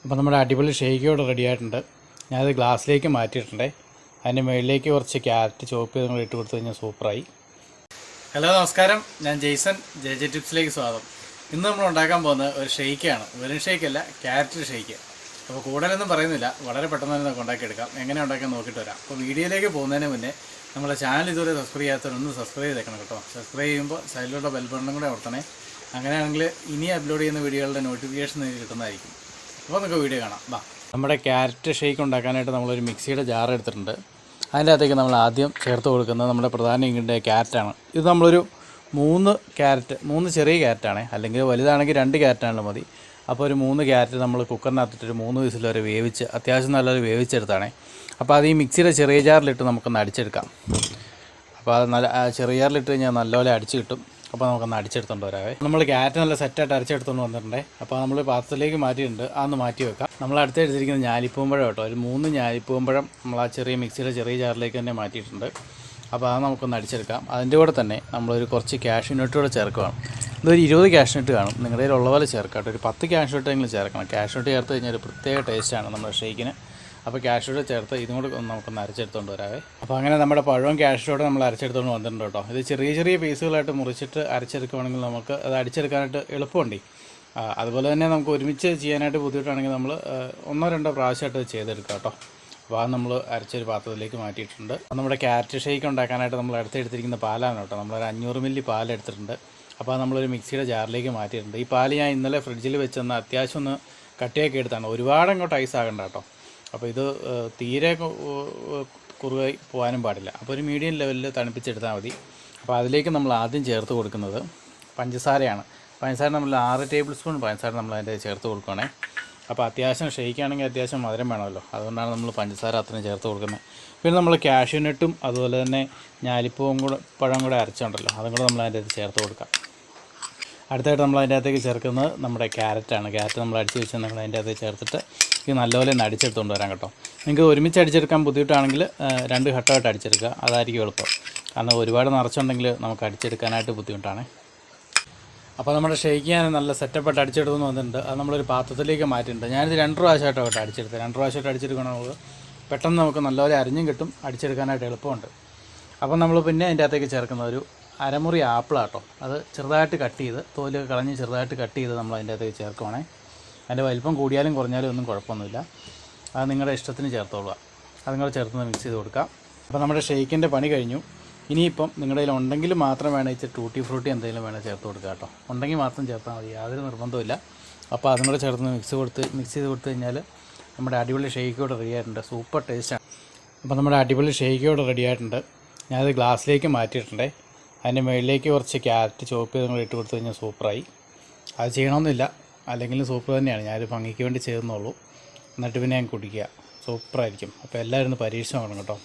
അപ്പോൾ നമ്മുടെ അടിപൊളി ഷേക്ക് ഇവിടെ റെഡി ആയിട്ടുണ്ട്. ഞാനത് ഗ്ലാസ്സിലേക്ക് മാറ്റിയിട്ടുണ്ട്. അതിൻ്റെ മുകളിലേക്ക് കുറച്ച് ക്യാരറ്റ് ചോപ്പ് ചെയ്ത് നമ്മൾ ഇട്ട് കൊടുത്തു കഴിഞ്ഞാൽ സൂപ്പറായി. ഹലോ നമസ്കാരം, ഞാൻ ജെയ്സൺ. ജെ ടിപ്സിലേക്ക് സ്വാഗതം. ഇന്ന് നമ്മൾ ഉണ്ടാക്കാൻ പോകുന്നത് ഒരു ഷേക്കാണ്. വെറും ഷേക്കല്ല, ക്യാരറ്റ് ഷേക്ക്. അപ്പോൾ കൂടുതലൊന്നും പറയുന്നില്ല, വളരെ പെട്ടെന്ന് തന്നെ നമുക്ക് ഉണ്ടാക്കിയെടുക്കാം. എങ്ങനെ ഉണ്ടാക്കാൻ നോക്കിയിട്ട് വരാം. അപ്പോൾ വീഡിയോയിലേക്ക് പോകുന്നതിന് മുന്നേ നമ്മുടെ ചാനൽ ഇതുവരെ സബ്സ്ക്രൈബ് ചെയ്യാത്തവരൊന്ന് സബ്സ്ക്രൈബ് ചെയ്തേക്കണം കേട്ടോ. സബ്സ്ക്രൈബ് ചെയ്യുമ്പോൾ സൈഡിലുള്ള ബെൽ ബട്ടണും കൂടെ ഓർത്തണേ. അങ്ങനെയാണെങ്കിൽ ഇനി അപ്ലോഡ് ചെയ്യുന്ന വീഡിയോകളുടെ നോട്ടിഫിക്കേഷൻ നിങ്ങൾക്ക് കിട്ടുന്നതായിരിക്കും. അപ്പോൾ നമുക്ക് വീഡിയോ കാണാം. നമ്മുടെ ക്യാരറ്റ് ഷേക്ക് ഉണ്ടാക്കാനായിട്ട് നമ്മളൊരു മിക്സിയുടെ ജാർ എടുത്തിട്ടുണ്ട്. അതിൻ്റെ അകത്തേക്ക് നമ്മൾ ആദ്യം ചേർത്ത് കൊടുക്കുന്നത് നമ്മുടെ പ്രധാന ഇൻഗ്രീഡിയൻ്റ് ക്യാരറ്റാണ്. ഇത് നമ്മളൊരു 3 ചെറിയ ക്യാരറ്റാണ്, അല്ലെങ്കിൽ വലുതാണെങ്കിൽ 2 ക്യാരറ്റാണല്ലോ മതി. അപ്പോൾ ഒരു 3 ക്യാരറ്റ് നമ്മൾ കുക്കറിനകത്തിട്ടൊരു 3 വിസിൽ വരെ വേവിച്ച് അത്യാവശ്യം നല്ലൊരു വേവിച്ചെടുത്താണ്. അപ്പോൾ അത് ഈ മിക്സിയുടെ ചെറിയ ജാറിലിട്ട് നമുക്കൊന്ന് അടിച്ചെടുക്കാം. അപ്പോൾ അത് നല്ല ചെറിയ ജാറിലിട്ട് കഴിഞ്ഞാൽ നല്ലപോലെ അടിച്ച് കിട്ടും. അപ്പോൾ നമുക്കൊന്ന് അടിച്ചെടുത്തുകൊണ്ട് വരാവേ. നമ്മൾ ക്യാരറ്റ് നല്ല സെറ്റായിട്ട് അടിച്ചെടുത്തുകൊണ്ട് വന്നിട്ടുണ്ട്. അപ്പോൾ നമ്മൾ പാത്രത്തിലേക്ക് മാറ്റിയിട്ടുണ്ട്, അതൊന്ന് മാറ്റി വെക്കാം. നമ്മൾ അടുത്തെടുത്തിരിക്കുന്നത് ഞാലിപ്പൂമ്പഴം കേട്ടോ. ഒരു 3 ഞാലിപ്പൂമ്പഴം നമ്മൾ ആ ചെറിയ മിക്സിയുടെ ചെറിയ ജാറിലേക്ക് തന്നെ മാറ്റിയിട്ടുണ്ട്. അപ്പോൾ അത് നമുക്കൊന്ന് അടിച്ചെടുക്കാം. അതിൻ്റെ കൂടെ തന്നെ നമ്മളൊരു കുറച്ച് കാഷ്യൂനട്ട് കൂടെ ചേർക്കുകയാണ്. ഇതൊരു 20 കാഷ്യൂനട്ട് കാണും, നിങ്ങളുടെ കയ്യിൽ ഉള്ള പോലെ ചേർക്കാം കേട്ടോ. ഒരു 10 കാഷ്യൂനട്ടെങ്കിലും ചേർക്കണം. കാഷ്യൂനട്ട് ചേർത്ത് കഴിഞ്ഞാൽ ഒരു പ്രത്യേക ടേസ്റ്റാണ് നമ്മുടെ ഷേക്കിന്. അപ്പോൾ കാഷ്യൂടെ ചേർത്ത് ഇതും കൂടെ നമുക്കൊന്ന് അരച്ചെടുത്തുകൊണ്ട് വരാവേ. അപ്പോൾ അങ്ങനെ നമ്മുടെ പഴവും കാഷ്യൂടെ നമ്മൾ അരച്ചെടുത്തുകൊണ്ട് വന്നിട്ടുണ്ട് കേട്ടോ. ഇത് ചെറിയ ചെറിയ പീസുകളായിട്ട് മുറിച്ചിട്ട് അരച്ചെടുക്കുകയാണെങ്കിൽ നമുക്ക് അത് അടിച്ചെടുക്കാനായിട്ട് എളുപ്പമുണ്ട്. അതുപോലെ തന്നെ നമുക്ക് ഒരുമിച്ച് ചെയ്യാനായിട്ട് ബുദ്ധിമുട്ടാണെങ്കിൽ നമ്മൾ 1-2 പ്രാവശ്യമായിട്ട് ചെയ്തെടുക്കാം കേട്ടോ. അപ്പോൾ അത് നമ്മൾ അരച്ചൊരു പാത്രത്തിലേക്ക് മാറ്റിയിട്ടുണ്ട്. നമ്മുടെ ക്യാരറ്റ് ഷേക്ക് ഉണ്ടാക്കാനായിട്ട് നമ്മൾ എടുത്തിരിക്കുന്ന പാലാണ് കേട്ടോ. നമ്മളൊരു 500 മില്ലി പാലെടുത്തിട്ടുണ്ട്. അപ്പോൾ അത് നമ്മളൊരു മിക്സിയുടെ ജാറിലേക്ക് മാറ്റിയിട്ടുണ്ട്. ഈ പാല് ഞാൻ ഇന്നലെ ഫ്രിഡ്ജിൽ വെച്ചെന്ന് അത്യാവശ്യം ഒന്ന് കട്ടിയാക്കി എടുത്താണ്. ഒരുപാട് അങ്ങോട്ട് ഐസ് ആകണ്ട കേട്ടോ. അപ്പോൾ ഇത് തീരെ കുറുകായി പോകാനും പാടില്ല. അപ്പോൾ ഒരു മീഡിയം ലെവലിൽ തണുപ്പിച്ചെടുത്താൽ മതി. അപ്പോൾ അതിലേക്ക് നമ്മൾ ആദ്യം ചേർത്ത് കൊടുക്കുന്നത് പഞ്ചസാരയാണ്. പഞ്ചസാര നമ്മൾ 6 ടേബിൾ സ്പൂൺ പഞ്ചസാര നമ്മൾ അതിൻ്റെ ചേർത്ത് കൊടുക്കുകയാണേ. അപ്പോൾ അത്യാവശ്യം ഷേക്കാണെങ്കിൽ അത്യാവശ്യം മധുരം വേണമല്ലോ, അതുകൊണ്ടാണ് നമ്മൾ പഞ്ചസാര അത്രയും ചേർത്ത് കൊടുക്കുന്നത്. പിന്നെ നമ്മൾ കാഷ്യൂനട്ടും അതുപോലെ തന്നെ ഞാലിപ്പൂവും പഴം കൂടെ അരച്ചുണ്ടല്ലോ, അതും കൂടെ നമ്മൾ അതിൻ്റെ അകത്ത് ചേർത്ത് കൊടുക്കാം. അടുത്തായിട്ട് നമ്മൾ അതിൻ്റെ അകത്തേക്ക് ചേർക്കുന്നത് നമ്മുടെ ക്യാരറ്റാണ്. ക്യാരറ്റ് നമ്മൾ അടിച്ച് വെച്ച് നമ്മൾ അതിൻ്റെ അകത്തേക്ക് ചേർത്തിട്ട് ഇത് നല്ലപോലെ ഒന്ന് അടിച്ചെടുത്തുകൊണ്ട് വരാം കേട്ടോ. നിങ്ങൾക്ക് ഒരുമിച്ച് അടിച്ചെടുക്കാൻ ബുദ്ധിമുട്ടാണെങ്കിൽ 2 ഘട്ടമായിട്ട് അടിച്ചെടുക്കുക, അതായിരിക്കും എളുപ്പം. കാരണം ഒരുപാട് നിറച്ചുണ്ടെങ്കിൽ നമുക്ക് അടിച്ചെടുക്കാനായിട്ട് ബുദ്ധിമുട്ടാണ്. അപ്പോൾ നമ്മുടെ ഷേക്ക് ഞാൻ നല്ല സെറ്റപ്പായിട്ട് അടിച്ചെടുത്തെന്ന് വന്നിട്ടുണ്ട്. അത് നമ്മളൊരു പാത്രത്തിലേക്ക് മാറ്റിയിട്ടുണ്ട്. ഞാനിത് 2 പ്രാവശ്യമായിട്ടോ കേട്ടോ അടിച്ചെടുത്തത്. 2 പ്രാവശ്യമായിട്ട് അടിച്ചെടുക്കണം. നമുക്ക് പെട്ടെന്ന് നമുക്ക് നല്ലപോലെ അരിഞ്ഞും കിട്ടും, അടിച്ചെടുക്കാനായിട്ട് എളുപ്പമുണ്ട്. അപ്പം നമ്മൾ പിന്നെ അതിൻ്റെ അകത്തേക്ക് ചേർക്കുന്ന ഒരു അരമുറി ആപ്പിളാട്ടോ. അത് ചെറുതായിട്ട് കട്ട് ചെയ്ത് തോലൊക്കെ കളഞ്ഞ് ചെറുതായിട്ട് കട്ട് ചെയ്ത് നമ്മൾ അതിൻ്റെ അകത്തേക്ക് ചേർക്കുവാണേ. അതിൻ്റെ വലിപ്പം കൂടിയാലും കുറഞ്ഞാലും ഒന്നും കുഴപ്പമൊന്നുമില്ല, അത് നിങ്ങളുടെ ഇഷ്ടത്തിന് ചേർത്തോളുക. അത് നിങ്ങൾ ചേർത്ത് മിക്സ് ചെയ്ത് കൊടുക്കാം. അപ്പോൾ നമ്മുടെ ഷേക്കിൻ്റെ പണി കഴിഞ്ഞു. ഇനിയിപ്പം നിങ്ങളുടെ കയ്യിൽ ഉണ്ടെങ്കിൽ മാത്രം വേണം ഇച്ചിരി ടൂട്ടി ഫ്രൂട്ടി എന്തെങ്കിലും വേണം ചേർത്ത് കൊടുക്കുക കേട്ടോ. ഉണ്ടെങ്കിൽ മാത്രം ചേർത്താൽ മതി, യാതൊരു നിർബന്ധമില്ല. അപ്പോൾ അതും കൂടെ ചേർത്ത് മിക്സ് ചെയ്ത് കൊടുത്തു കഴിഞ്ഞാൽ നമ്മുടെ അടിപൊളി ഷേക്ക് ഇവിടെ റെഡി ആയിട്ടുണ്ട്. സൂപ്പർ ടേസ്റ്റാണ്. അപ്പോൾ നമ്മുടെ അടിപൊളി ഷേക്ക് ഇവിടെ റെഡി ആയിട്ടുണ്ട്. ഞാനത് ഗ്ലാസ്സിലേക്ക് മാറ്റിയിട്ടുണ്ട്. അതിൻ്റെ മുകളിലേക്ക് കുറച്ച് ക്യാരറ്റ് ചോപ്പ് ചെയ്ത് നമ്മൾ ഇട്ട് കൊടുത്തു കഴിഞ്ഞാൽ സൂപ്പറായി. അത് ചെയ്യണമെന്നില്ല, അല്ലെങ്കിലും സൂപ്പർ തന്നെയാണ്. ഞാനൊരു ഭംഗിക്ക് വേണ്ടി ചെയ്യുന്നുള്ളൂ. എന്നിട്ട് പിന്നെ ഞാൻ കുടിക്കുക, സൂപ്പറായിരിക്കും. അപ്പോൾ എല്ലാവരും ഒന്ന് പരീക്ഷ നോക്കണം കേട്ടോ.